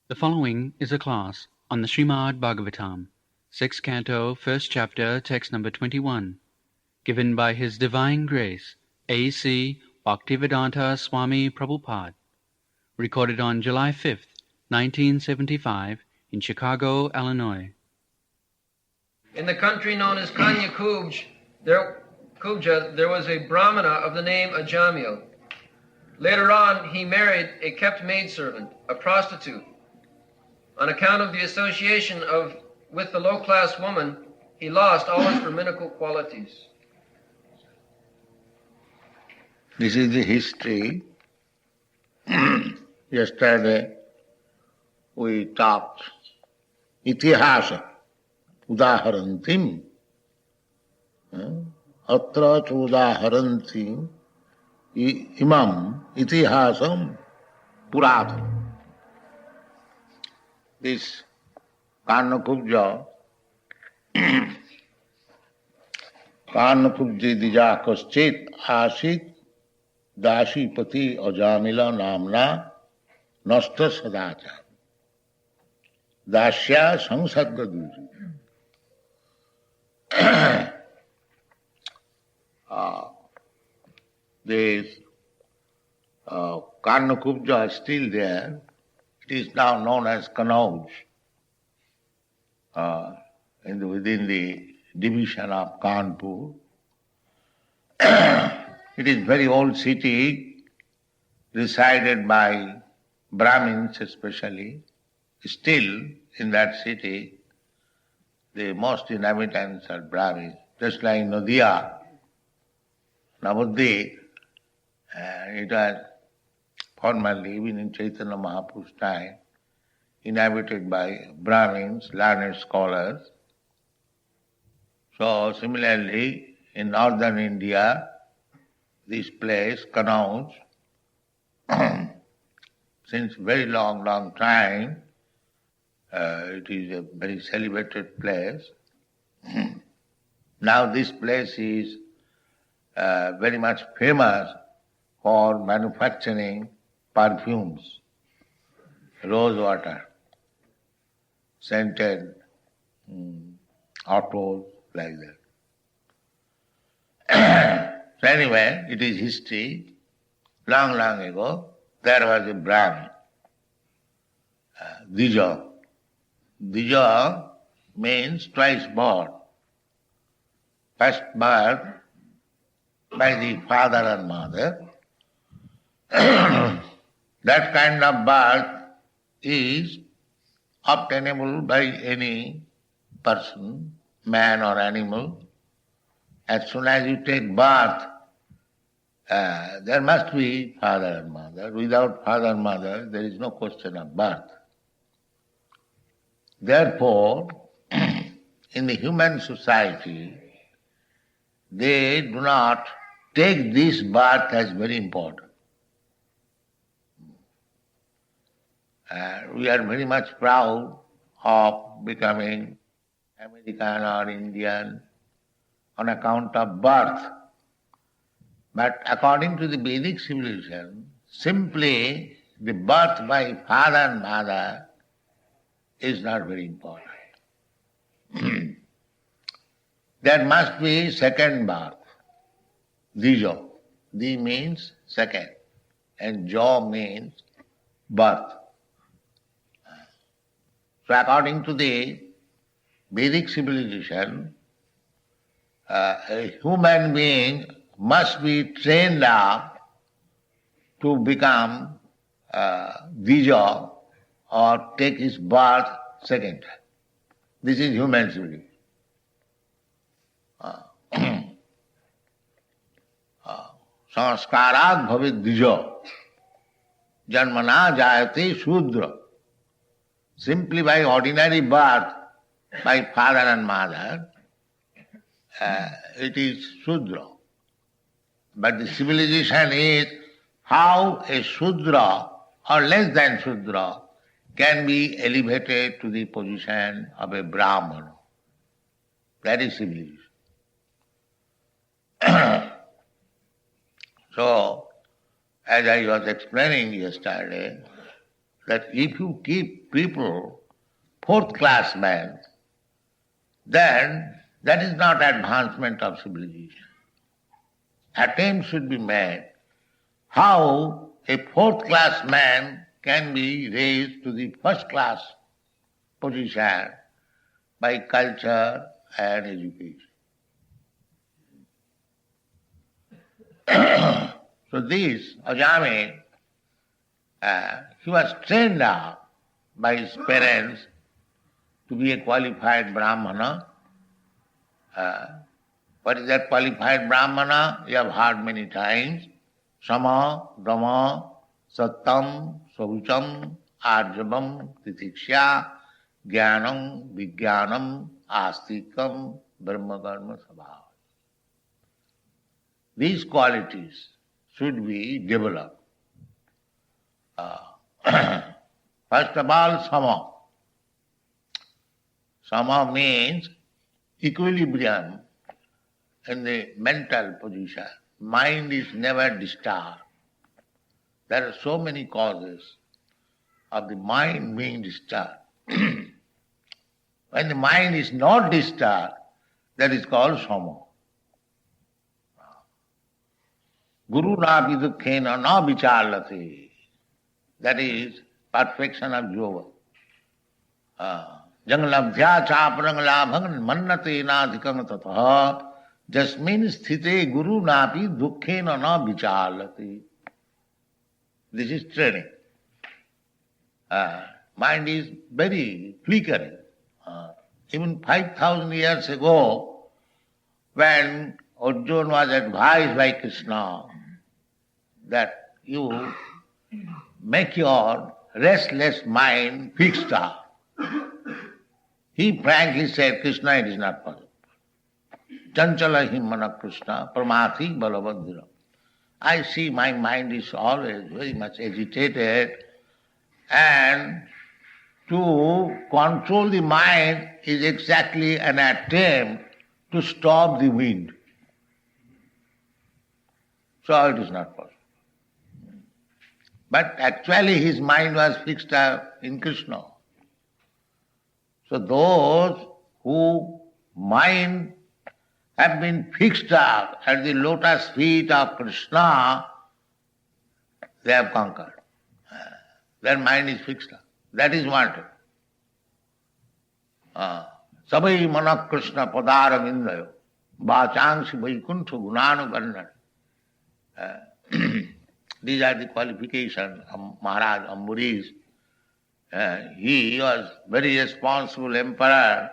The following is a class on the Srimad Bhagavatam, 6th Canto, 1st Chapter, text number 21, given by His Divine Grace, A.C. Bhaktivedanta Swami Prabhupada, recorded on July 5th, 1975, in Chicago, Illinois. In the country known as Kanya Kubja, there was a Brahmana of the name Ajamil. Later on, he married a kept maidservant, a prostitute. On account of the association with the low-class woman, he lost all his Brahminical qualities. This is the history. Yesterday we talked itihasa udaharantim. Atra udaharantim imam itihasam puradam. This Karnakubja dija kaschit asit Dashipati Ajamila Namna Nasta Sadacha Dashya Sangsarga This Karnakubja is still there. It is now known as Kanauj within the division of Kanpur. It is very old city, resided by Brahmins especially. Still in that city, the most inhabitants are Brahmins, just like Nadia, Navadvip. It was formerly, even in Chaitanya Mahaprabhu's time, inhabited by Brahmins, learned scholars. So similarly, in northern India, this place, Kanauj, since very long time, it is a very celebrated place. Now this place is very much famous for manufacturing perfumes, rose water, scented autos, like that. So anyway, it is history. Long ago, there was a Brahmin, Dija. Dija means twice born. First birth by the father and mother. That kind of birth is obtainable by any person, man or animal. As soon as you take birth, there must be father and mother. Without father and mother, there is no question of birth. Therefore, in the human society, they do not take this birth as very important. We are very much proud of becoming American or Indian on account of birth. But according to the Vedic civilization, simply the birth by father and mother is not very important. There must be second birth, dijo. Di means second, and jo means birth. So according to the Vedic civilization, a human being must be trained up to become Dija or take his birth second time. This is human civilization. Sanskarat bhavet Dija janmana jayate shudra. Simply by ordinary birth, by father and mother, it is Shudra. But the civilization is how a Shudra or less than Shudra can be elevated to the position of a Brahmana. That is civilization. So, as I was explaining yesterday, that if you keep people fourth class men, then that is not advancement of civilization. Attempts should be made how a fourth class man can be raised to the first class position by culture and education. So this Ajami, he was trained up by his parents to be a qualified Brahmana. What is that qualified Brahmana? You have heard many times. Sama, Dhamma, Sattam, Saucham, Arjavam, Titiksha, Jnanam, Vijnanam, Astikam, Brahma Karma Sabhava. These qualities should be developed. First of all, Sama. Sama means equilibrium in the mental position. Mind is never disturbed. There are so many causes of the mind being disturbed. When the mind is not disturbed, that is called Sama. Guru na vidukhena na vicharlate. That is perfection of yoga. Jangalabhya chaparang labhang mannate nadhikam tatha jasmin sthite guru napi dukkhena na vicharlate. This is training. Mind is very flickering. Even 5,000 years ago, when Arjuna was advised by Krishna that you make your restless mind fixed up, he frankly said, Krishna, it is not possible. Chanchala himmana Krishna, pramati balavadhira. I see my mind is always very much agitated, and to control the mind is exactly an attempt to stop the wind. So it is not possible. But actually his mind was fixed up in Krishna. So those who mind have been fixed up at the lotus feet of Krishna, they have conquered. Their mind is fixed up. That is wanted. Sabai manak Krishna padara vindayo vachangsi vaikuntha gunanu varnana. These are the qualifications of Maharaj Ambarish. He was very responsible emperor,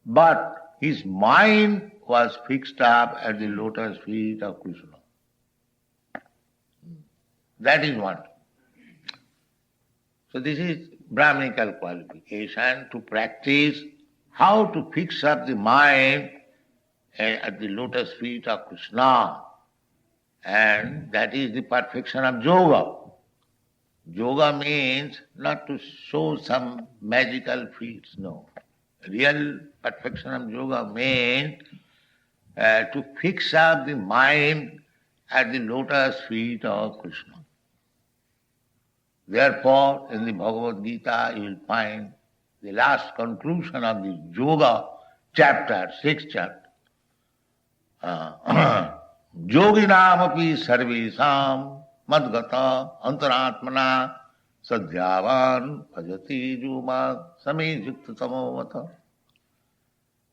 but his mind was fixed up at the lotus feet of Krishna. That is one. So this is Brahminical qualification to practice how to fix up the mind at the lotus feet of Krishna. And that is the perfection of yoga. Yoga means not to show some magical feats, no. Real perfection of yoga means to fix up the mind at the lotus feet of Krishna. Therefore, in the Bhagavad Gita, you will find the last conclusion of the yoga chapter, 6th chapter. Yoginam api sarvesam madgata antaratmana sadhyavan bhajati juma same yukta samavata.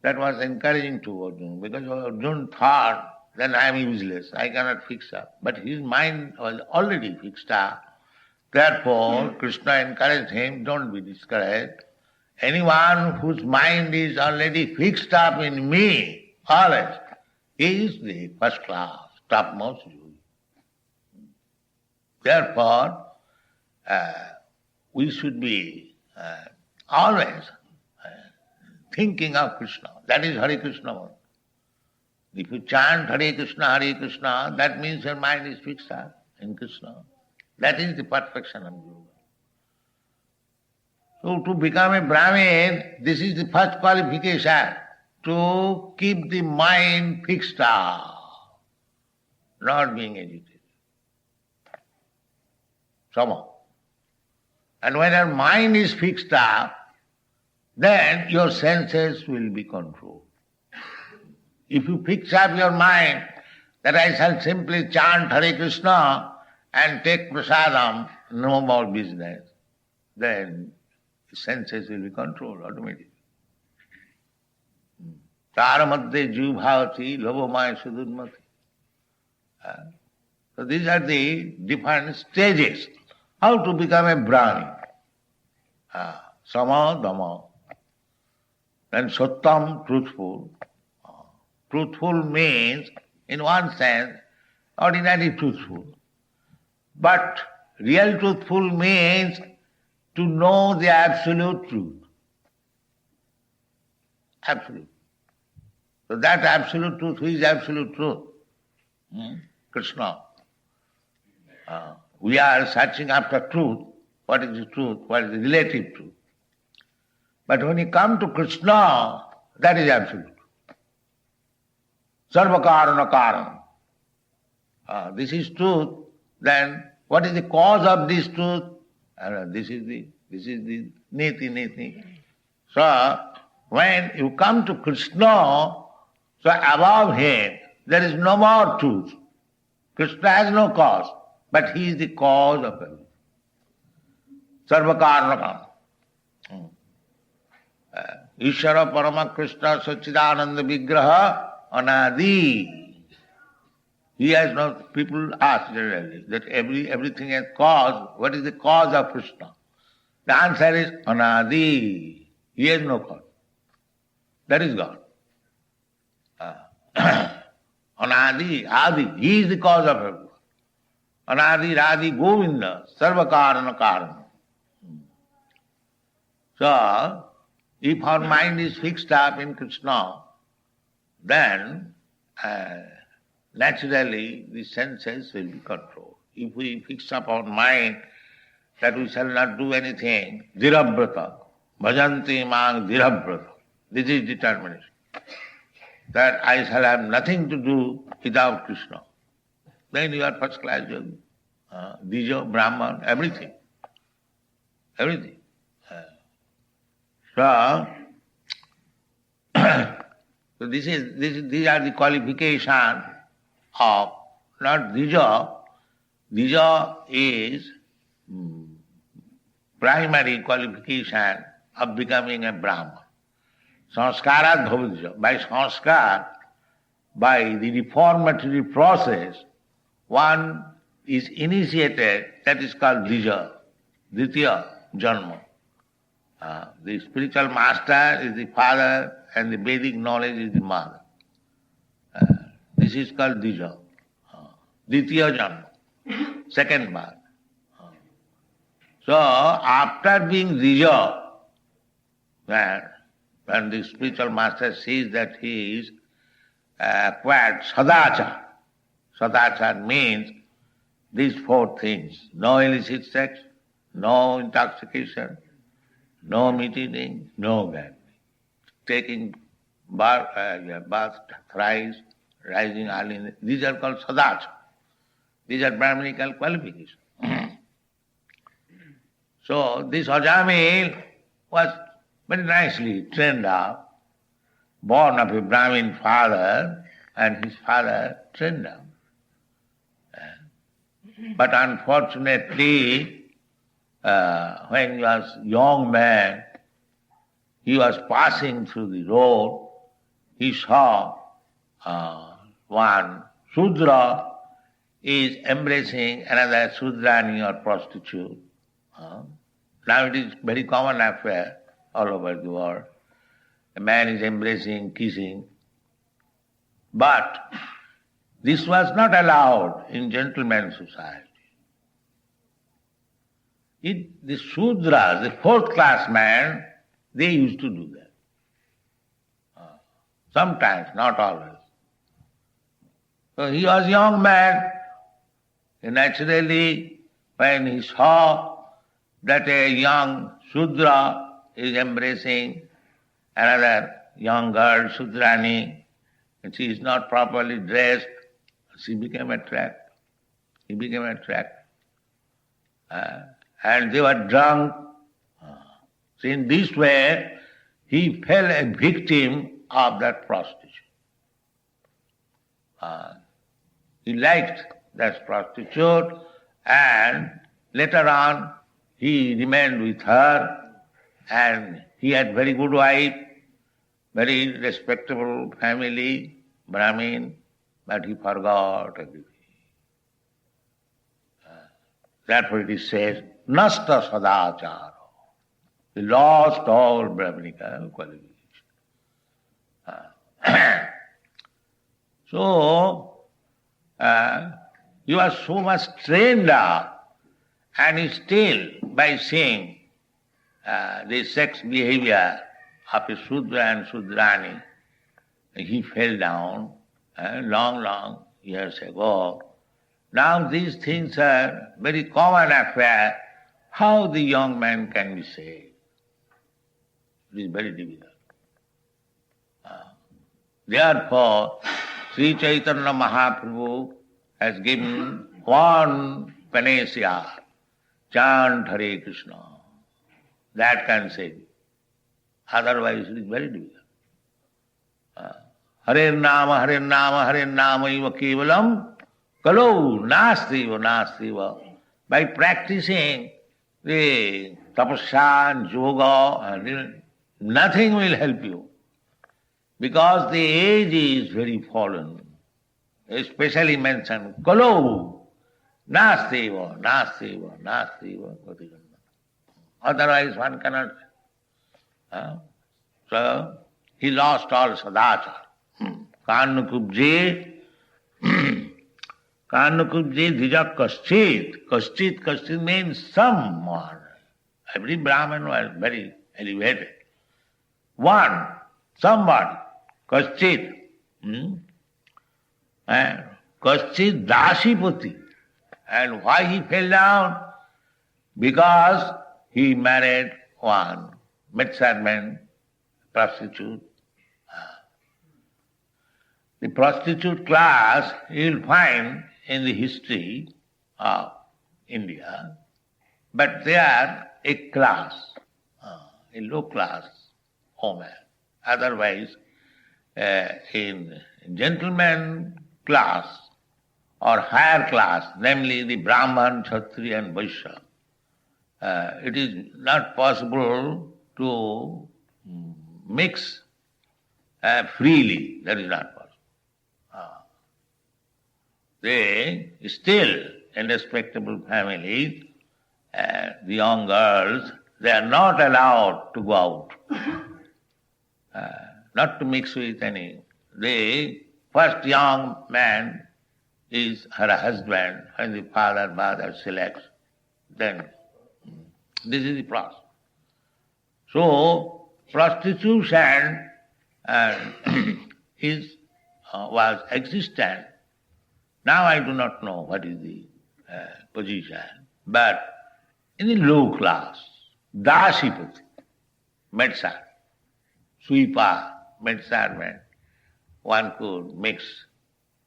That was encouraging to Arjuna, because Arjuna thought, then I am useless, I cannot fix up. But his mind was already fixed up. Therefore, Krishna encouraged him, don't be discouraged. Anyone whose mind is already fixed up in me, always, he is the first class, topmost yogi. Therefore, we should be always thinking of Krishna. That is Hare Krishna. If you chant Hare Krishna, that means your mind is fixed up in Krishna. That is the perfection of yoga. So to become a Brahmin, this is the first qualification, to keep the mind fixed up, not being agitated. Sama. And when your mind is fixed up, then your senses will be controlled. If you fix up your mind that I shall simply chant Hare Krishna and take prasadam, no more business, then the senses will be controlled automatically. Tara madhye jiv bhavati labhamaya sudurmati. So these are the different stages. How to become a brahmin. Sama, dhamma. Then sattam, truthful. Truthful means, in one sense, ordinary truthful. But real truthful means to know the absolute truth. Absolute. So that absolute truth, who is absolute truth? Krishna. We are searching after truth. What is the truth? What is the relative truth? But when you come to Krishna, that is absolute. Sarva karana karan. This is truth. Then what is the cause of this truth? This is the niti. So when you come to Krishna, so above him there is no more truth. Krishna has no cause, but he is the cause of everything. Sarva karana karan. Ishvara Parama Krishna Sachidananda Vigraha Anadi. He has no, people ask generally that everything has cause. What is the cause of Krishna? The answer is Anadi. He has no cause. That is God. Anadi, Adi. He is the cause of everything. Anadi Radi Govinda Sarva Karana Karana. So, if our mind is fixed up in Krishna, then naturally the senses will be controlled. If we fix up our mind that we shall not do anything, dhirabrata, bhajanti mang dhirabrata, this is determination, that I shall have nothing to do without Krishna, then you are first class yogi. Dija, Brahman, everything. Everything. So these are the qualifications of not Dija. Dija is primary qualification of becoming a Brahman. Sanskarat bhavadija. By sanskar, by the reformatory process, one is initiated, that is called Dija, Ditya Janma. The spiritual master is the father and the Vedic knowledge is the mother. This is called Dija. Ditya Janma, second birth. So after being Dija, when the spiritual master sees that he is acquired sadachar. Sadachar means these four things: no illicit sex, no intoxication, no meat eating, no gambling. Taking bath thrice, rising early. These are called sadachar. These are Brahminical qualifications. So this Ajamil was very nicely trained up, born of a Brahmin father, and his father trained up. But unfortunately, when he was a young man, he was passing through the road, he saw one Shudra is embracing another Sudrani or prostitute. Now it is very common affair all over the world. A man is embracing, kissing. But this was not allowed in gentleman's society. The Sudras, the fourth class man, they used to do that. Sometimes, not always. So he was a young man, and naturally when he saw that a young Sudra is embracing another young girl, Sudrani, and she is not properly dressed, she became attracted. He became attracted. and they were drunk. So in this way, he fell a victim of that prostitution. He liked that prostitute, and later on he remained with her, and he had very good wife, very respectable family, Brahmin, but he forgot everything. Therefore it is said, Nasta Sadachara. He lost all Brahminical qualification. So, you are so much trained up, and still by seeing the sex behavior of a Sudra and Sudrani, he fell down long years ago. Now these things are very common affair. How the young man can be saved? It is very difficult. Therefore, Sri Chaitanya Mahaprabhu has given one panacea, chant Hare Krishna. That can save you. Otherwise it is very difficult. Hare Nama, Hare Nama, Hare Nama iva kevalam kalau nastiva. By practicing the tapasya and yoga, nothing will help you. Because the age is very fallen. Especially mentioned, kalau nastiva. Otherwise one cannot. So he lost all sadachar. Kanukubje dhija kaschit. Kaschit means someone. Every Brahmin was very elevated. One, somebody. Kaschit. And Kaschit Dasipati. And why he fell down? Because he married one maidservant, prostitute. The prostitute class you will find in the history of India, but they are a class, a low class woman. Otherwise, in gentleman class or higher class, namely the Brahman, Kshatriya and Vaishya, it is not possible to mix freely. That is not possible. They still, in respectable families, the young girls, they are not allowed to go out, not to mix with any. The first young man is her husband, and the father, mother selects. Then this is the process. So prostitution was existent. Now I do not know what is the position, but in the low class, dasipati, maidservant, sweeper, maidservant, one could mix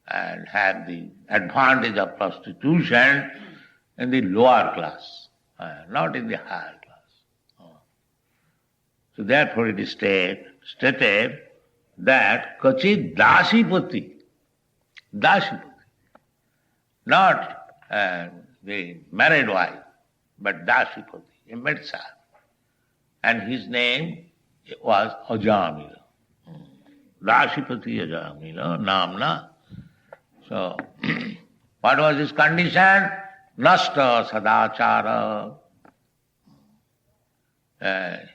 and have the advantage of prostitution in the lower class, not in the higher class. So therefore it is stated that kachit dasipati, not the married wife, but dasipati, a maidservant. And his name was Ajamila. Dasipati Ajamila, Namna. So, what was his condition? Nasta sadachara.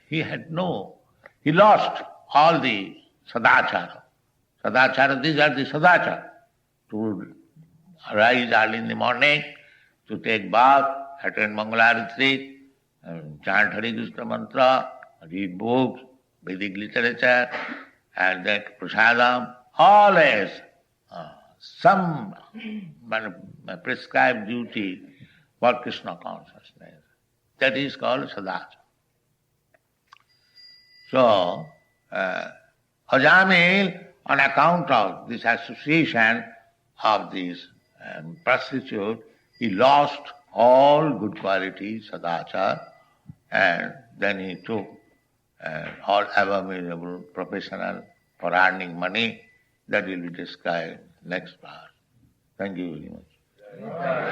He lost all the sadachara. Sadachara, these are the sadachara. To rise early in the morning, to take bath, attend Mangalarati, chant Hare Krishna mantra, read books, Vedic literature, and then prasadam, always some prescribed duty for Krishna consciousness. That is called sadachara. So, Ajamil, on account of this association of this prostitute, he lost all good qualities, sadachar, and then he took all abominable professional for earning money. That will be described next part. Thank you very much.